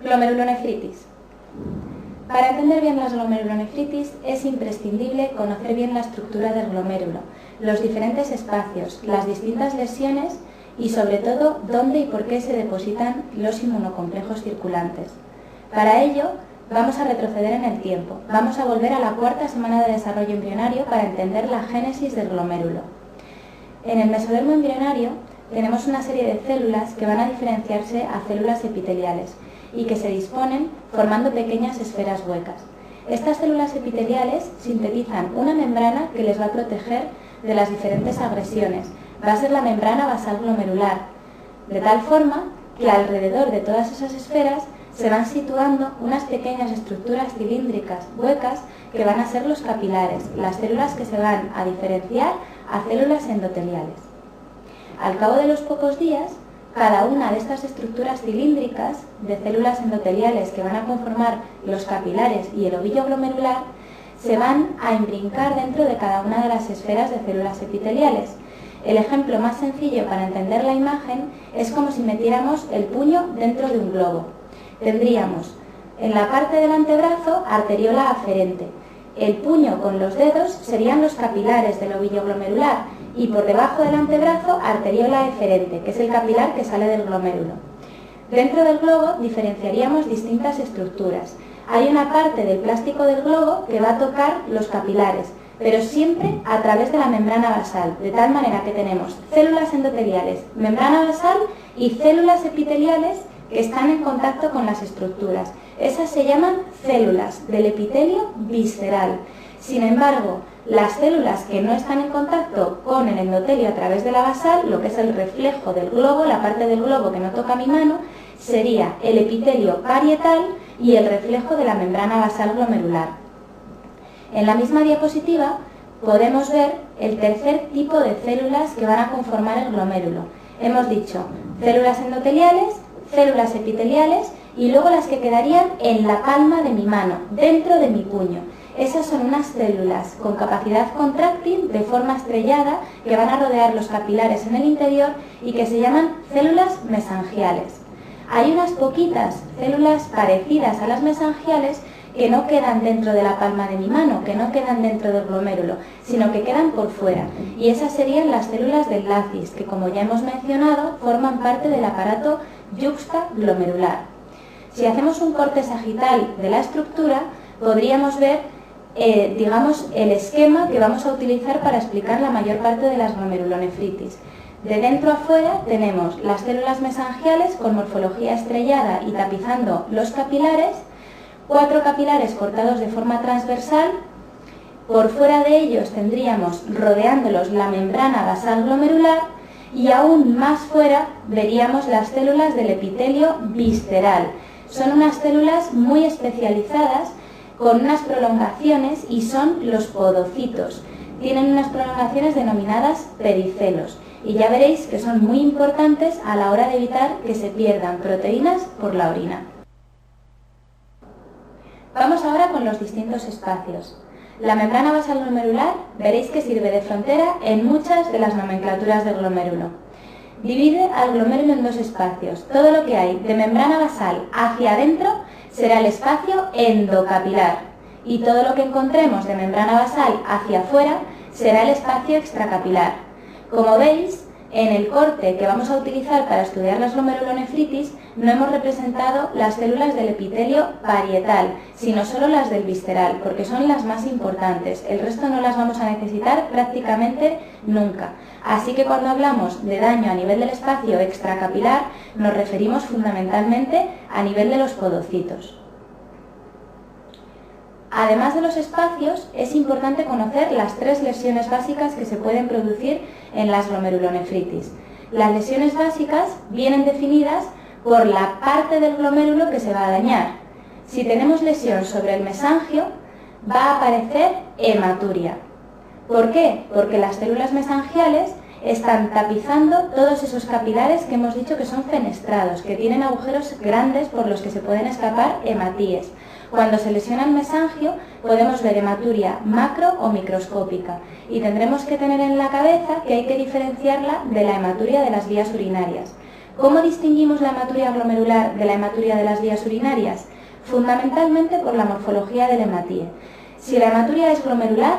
Glomerulonefritis. Para entender bien las glomerulonefritis es imprescindible conocer bien la estructura del glomérulo, los diferentes espacios, las distintas lesiones y sobre todo dónde y por qué se depositan los inmunocomplejos circulantes. Para ello vamos a retroceder en el tiempo, vamos a volver a la cuarta semana de desarrollo embrionario para entender la génesis del glomérulo. En el mesodermo embrionario tenemos una serie de células que van a diferenciarse a células epiteliales y que se disponen formando pequeñas esferas huecas. Estas células epiteliales sintetizan una membrana que les va a proteger de las diferentes agresiones. Va a ser la membrana basal glomerular, de tal forma que alrededor de todas esas esferas se van situando unas pequeñas estructuras cilíndricas huecas que van a ser los capilares, las células que se van a diferenciar a células endoteliales. Al cabo de los pocos días, cada una de estas estructuras cilíndricas de células endoteliales que van a conformar los capilares y el ovillo glomerular se van a imbrincar dentro de cada una de las esferas de células epiteliales. El ejemplo más sencillo para entender la imagen es como si metiéramos el puño dentro de un globo. Tendríamos en la parte del antebrazo arteriola aferente. El puño con los dedos serían los capilares del ovillo glomerular y por debajo del antebrazo arteriola eferente, que es el capilar que sale del glomérulo. Dentro del globo diferenciaríamos distintas estructuras. Hay una parte del plástico del globo que va a tocar los capilares, pero siempre a través de la membrana basal, de tal manera que tenemos células endoteliales, membrana basal y células epiteliales que están en contacto con las estructuras. Esas se llaman células del epitelio visceral. Sin embargo, las células que no están en contacto con el endotelio a través de la basal, lo que es el reflejo del globo, la parte del globo que no toca mi mano, sería el epitelio parietal y el reflejo de la membrana basal glomerular. En la misma diapositiva podemos ver el tercer tipo de células que van a conformar el glomérulo. Hemos dicho células endoteliales, células epiteliales y luego las que quedarían en la palma de mi mano, dentro de mi puño. Esas son unas células con capacidad contráctil de forma estrellada que van a rodear los capilares en el interior y que se llaman células mesangiales. Hay unas poquitas células parecidas a las mesangiales que no quedan dentro de la palma de mi mano, que no quedan dentro del glomérulo, sino que quedan por fuera. Y esas serían las células del lacis, que como ya hemos mencionado, forman parte del aparato yuxtaglomerular. Si hacemos un corte sagital de la estructura, podríamos ver el esquema que vamos a utilizar para explicar la mayor parte de las glomerulonefritis. De dentro a fuera tenemos las células mesangiales con morfología estrellada y tapizando los capilares, 4 capilares cortados de forma transversal. Por fuera de ellos tendríamos rodeándolos la membrana basal glomerular y aún más fuera veríamos las células del epitelio visceral. Son unas células muy especializadas con unas prolongaciones y son los podocitos. Tienen unas prolongaciones denominadas pericelos y ya veréis que son muy importantes a la hora de evitar que se pierdan proteínas por la orina. Vamos ahora con los distintos espacios. La membrana basal glomerular veréis que sirve de frontera en muchas de las nomenclaturas del glomérulo. Divide al glomérulo en dos espacios. Todo lo que hay de membrana basal hacia adentro será el espacio endocapilar y todo lo que encontremos de membrana basal hacia afuera será el espacio extracapilar. Como veis, en el corte que vamos a utilizar para estudiar las glomerulonefritis no hemos representado las células del epitelio parietal, sino solo las del visceral, porque son las más importantes. El resto no las vamos a necesitar prácticamente nunca. Así que cuando hablamos de daño a nivel del espacio extracapilar, nos referimos fundamentalmente a nivel de los podocitos. Además de los espacios, es importante conocer las 3 lesiones básicas que se pueden producir en las glomerulonefritis. Las lesiones básicas vienen definidas por la parte del glomérulo que se va a dañar. Si tenemos lesión sobre el mesangio, va a aparecer hematuria. ¿Por qué? Porque las células mesangiales están tapizando todos esos capilares que hemos dicho que son fenestrados, que tienen agujeros grandes por los que se pueden escapar hematíes. Cuando se lesiona el mesangio podemos ver hematuria macro o microscópica y tendremos que tener en la cabeza que hay que diferenciarla de la hematuria de las vías urinarias. ¿Cómo distinguimos la hematuria glomerular de la hematuria de las vías urinarias? Fundamentalmente por la morfología del hematíe. Si la hematuria es glomerular,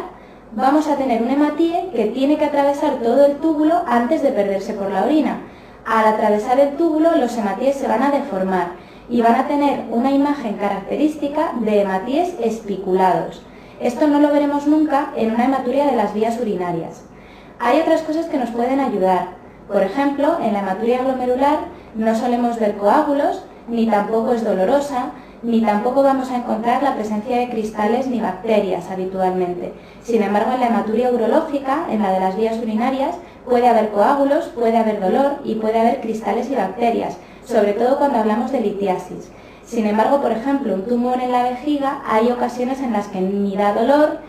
vamos a tener un hematíe que tiene que atravesar todo el túbulo antes de perderse por la orina. Al atravesar el túbulo, los hematíes se van a deformar y van a tener una imagen característica de hematíes espiculados. Esto no lo veremos nunca en una hematuria de las vías urinarias. Hay otras cosas que nos pueden ayudar. Por ejemplo, en la hematuria glomerular no solemos ver coágulos, ni tampoco es dolorosa, ni tampoco vamos a encontrar la presencia de cristales ni bacterias habitualmente. Sin embargo, en la hematuria urológica, en la de las vías urinarias, puede haber coágulos, puede haber dolor y puede haber cristales y bacterias, sobre todo cuando hablamos de litiasis. Sin embargo, por ejemplo, un tumor en la vejiga, hay ocasiones en las que ni da dolor,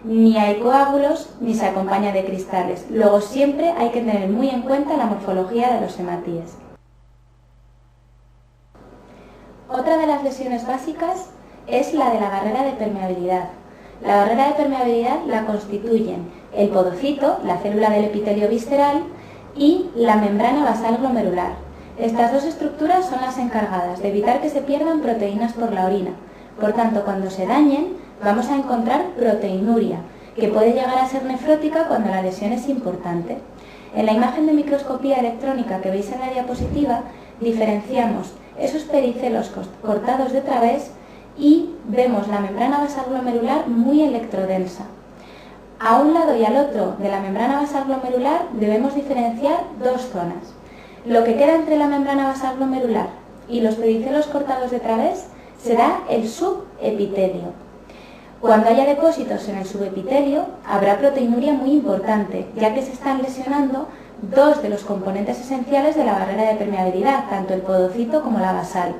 ni hay coágulos, ni se acompaña de cristales. Luego siempre hay que tener muy en cuenta la morfología de los hematíes. Otra de las lesiones básicas es la de la barrera de permeabilidad. La barrera de permeabilidad la constituyen el podocito, la célula del epitelio visceral, y la membrana basal glomerular. Estas dos estructuras son las encargadas de evitar que se pierdan proteínas por la orina. Por tanto, cuando se dañen, vamos a encontrar proteinuria, que puede llegar a ser nefrótica cuando la lesión es importante. En la imagen de microscopía electrónica que veis en la diapositiva, diferenciamos esos pericelos cortados de través y vemos la membrana basal glomerular muy electrodensa. A un lado y al otro de la membrana basal glomerular debemos diferenciar dos zonas. Lo que queda entre la membrana basal glomerular y los pericelos cortados de través será el subepitelio. Cuando haya depósitos en el subepitelio, habrá proteinuria muy importante, ya que se están lesionando dos de los componentes esenciales de la barrera de permeabilidad, tanto el podocito como la basal.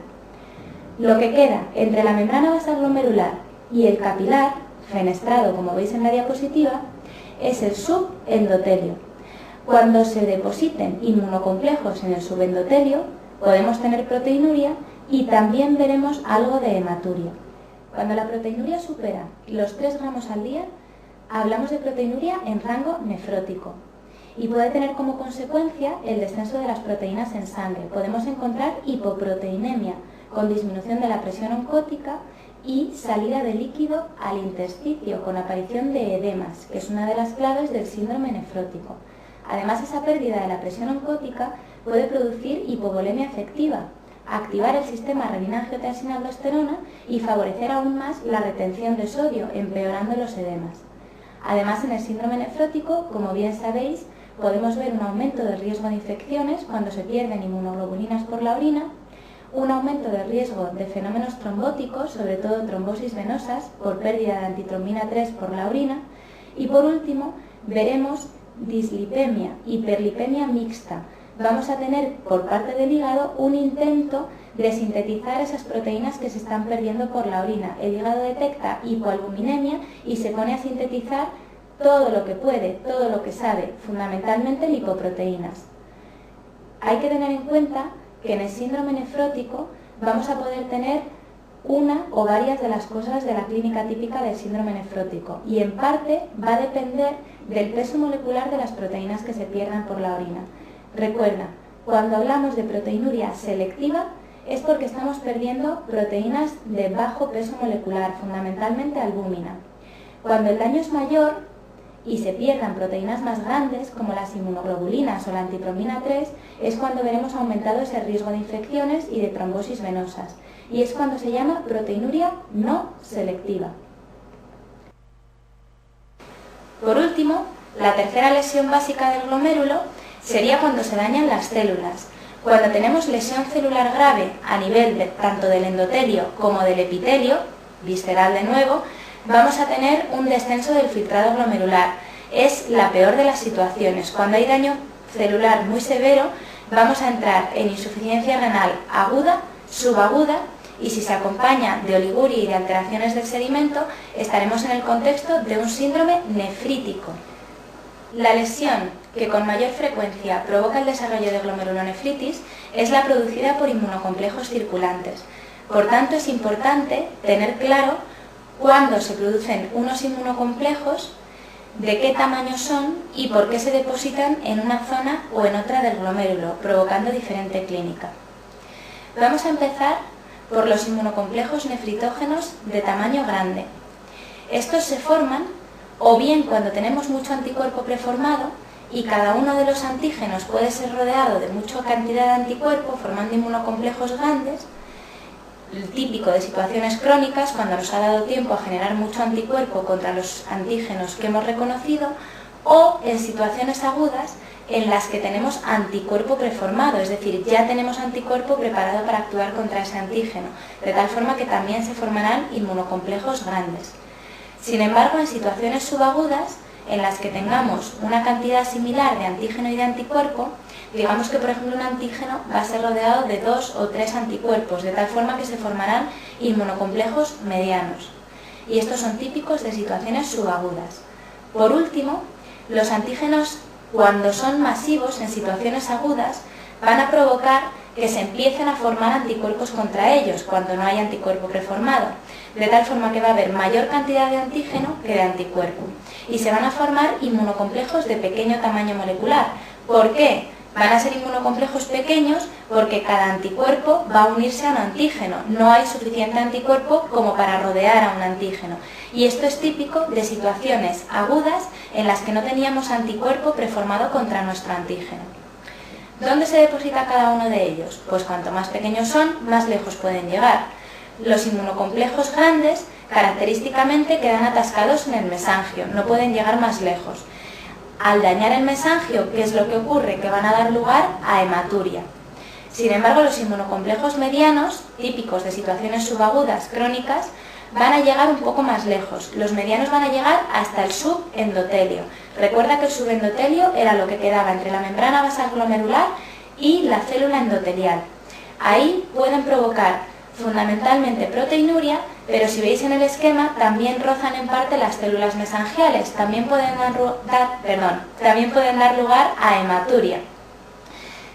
Lo que queda entre la membrana basal glomerular y el capilar, fenestrado como veis en la diapositiva, es el subendotelio. Cuando se depositen inmunocomplejos en el subendotelio, podemos tener proteinuria y también veremos algo de hematuria. Cuando la proteinuria supera los 3 gramos al día, hablamos de proteinuria en rango nefrótico y puede tener como consecuencia el descenso de las proteínas en sangre. Podemos encontrar hipoproteinemia con disminución de la presión oncótica y salida de líquido al intersticio con aparición de edemas, que es una de las claves del síndrome nefrótico. Además, esa pérdida de la presión oncótica puede producir hipovolemia efectiva, activar el sistema renina-angiotensina-aldosterona y favorecer aún más la retención de sodio, empeorando los edemas. Además, en el síndrome nefrótico, como bien sabéis, podemos ver un aumento del riesgo de infecciones cuando se pierden inmunoglobulinas por la orina, un aumento del riesgo de fenómenos trombóticos, sobre todo trombosis venosas, por pérdida de antitrombina 3 por la orina, y por último, veremos dislipemia, hiperlipemia mixta. Vamos a tener por parte del hígado un intento de sintetizar esas proteínas que se están perdiendo por la orina. El hígado detecta hipoalbuminemia y se pone a sintetizar todo lo que puede, todo lo que sabe, fundamentalmente lipoproteínas. Hay que tener en cuenta que en el síndrome nefrótico vamos a poder tener una o varias de las cosas de la clínica típica del síndrome nefrótico y en parte va a depender del peso molecular de las proteínas que se pierdan por la orina. Recuerda, cuando hablamos de proteinuria selectiva es porque estamos perdiendo proteínas de bajo peso molecular, fundamentalmente albúmina. Cuando el daño es mayor y se pierdan proteínas más grandes como las inmunoglobulinas o la antitrombina 3, es cuando veremos aumentado ese riesgo de infecciones y de trombosis venosas. Y es cuando se llama proteinuria no selectiva. Por último, la tercera lesión básica del glomérulo sería cuando se dañan las células. Cuando tenemos lesión celular grave a nivel tanto del endotelio como del epitelio, visceral de nuevo, vamos a tener un descenso del filtrado glomerular. Es la peor de las situaciones. Cuando hay daño celular muy severo, vamos a entrar en insuficiencia renal aguda, subaguda, y si se acompaña de oliguria y de alteraciones del sedimento, estaremos en el contexto de un síndrome nefrítico. La lesión que con mayor frecuencia provoca el desarrollo de glomerulonefritis es la producida por inmunocomplejos circulantes. Por tanto, es importante tener claro cuando se producen unos inmunocomplejos de qué tamaño son y por qué se depositan en una zona o en otra del glomérulo, provocando diferente clínica. Vamos a empezar por los inmunocomplejos nefritógenos de tamaño grande. Estos se forman o bien cuando tenemos mucho anticuerpo preformado y cada uno de los antígenos puede ser rodeado de mucha cantidad de anticuerpo formando inmunocomplejos grandes, el típico de situaciones crónicas cuando nos ha dado tiempo a generar mucho anticuerpo contra los antígenos que hemos reconocido, o en situaciones agudas en las que tenemos anticuerpo preformado, es decir, ya tenemos anticuerpo preparado para actuar contra ese antígeno, de tal forma que también se formarán inmunocomplejos grandes. Sin embargo, en situaciones subagudas, en las que tengamos una cantidad similar de antígeno y de anticuerpo, digamos que por ejemplo un antígeno va a ser rodeado de 2 o 3 anticuerpos, de tal forma que se formarán inmunocomplejos medianos. Y estos son típicos de situaciones subagudas. Por último, los antígenos, cuando son masivos en situaciones agudas, van a provocar que se empiecen a formar anticuerpos contra ellos, cuando no hay anticuerpo preformado, de tal forma que va a haber mayor cantidad de antígeno que de anticuerpo. Y se van a formar inmunocomplejos de pequeño tamaño molecular. ¿Por qué? Van a ser inmunocomplejos pequeños porque cada anticuerpo va a unirse a un antígeno. No hay suficiente anticuerpo como para rodear a un antígeno. Y esto es típico de situaciones agudas en las que no teníamos anticuerpo preformado contra nuestro antígeno. ¿Dónde se deposita cada uno de ellos? Pues cuanto más pequeños son, más lejos pueden llegar. Los inmunocomplejos grandes característicamente quedan atascados en el mesangio, no pueden llegar más lejos. Al dañar el mesangio, ¿qué es lo que ocurre? Que van a dar lugar a hematuria. Sin embargo, los inmunocomplejos medianos, típicos de situaciones subagudas crónicas, van a llegar un poco más lejos. Los medianos van a llegar hasta el subendotelio. Recuerda que el subendotelio era lo que quedaba entre la membrana basal glomerular y la célula endotelial. Ahí pueden provocar fundamentalmente proteinuria, pero si veis en el esquema también rozan en parte las células mesangiales, también pueden dar lugar a hematuria.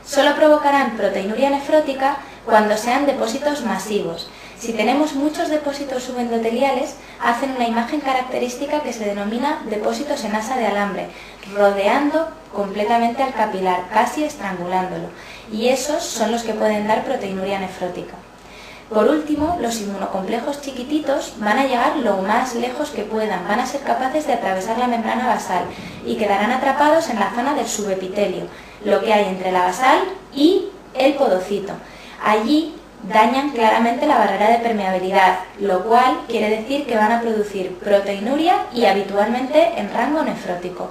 Solo provocarán proteinuria nefrótica cuando sean depósitos masivos. Si tenemos muchos depósitos subendoteliales, hacen una imagen característica que se denomina depósitos en asa de alambre, rodeando completamente al capilar, casi estrangulándolo, y esos son los que pueden dar proteinuria nefrótica. Por último, los inmunocomplejos chiquititos van a llegar lo más lejos que puedan, van a ser capaces de atravesar la membrana basal y quedarán atrapados en la zona del subepitelio, lo que hay entre la basal y el podocito. Allí dañan claramente la barrera de permeabilidad, lo cual quiere decir que van a producir proteinuria y habitualmente en rango nefrótico.